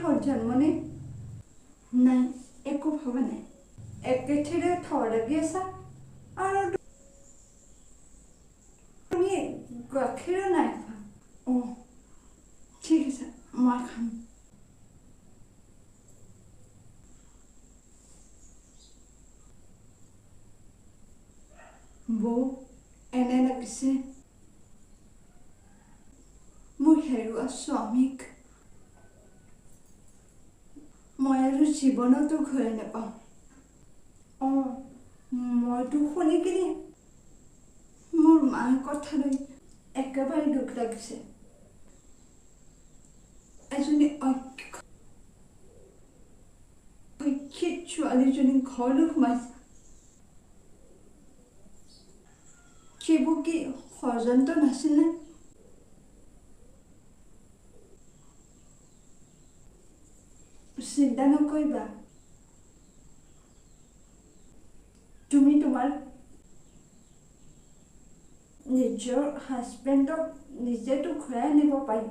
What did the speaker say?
হ'ল জন্মনি? নাই, একো ভবা নাই। একেঠিৰে থৰ লাগি আছা আৰু তুমি গাখীৰো নাই খোৱা। অঁ, ঠিক আছে, মই খাম। বৌ, এনে লাগিছে মোৰ হেৰুৱা স্বামীক মই আৰু জীৱনতো ঘূৰাই নাপাওঁ। অঁ, মইতো শুনি কিনে মোৰ মাৰ কথালৈ একেবাৰে দুখ লাগিছে। এজনী অশিক্ষিত ছোৱালীজনী ঘৰলৈ সোমাইছে। সেইবোৰ কি ষড়যন্ত্ৰ নাছিলনে? চিন্তা নকৰিবা, তুমি তোমাৰ নিজৰ হাজবেণ্ডক নিজেতো ঘূৰাই আনিব পাৰিম।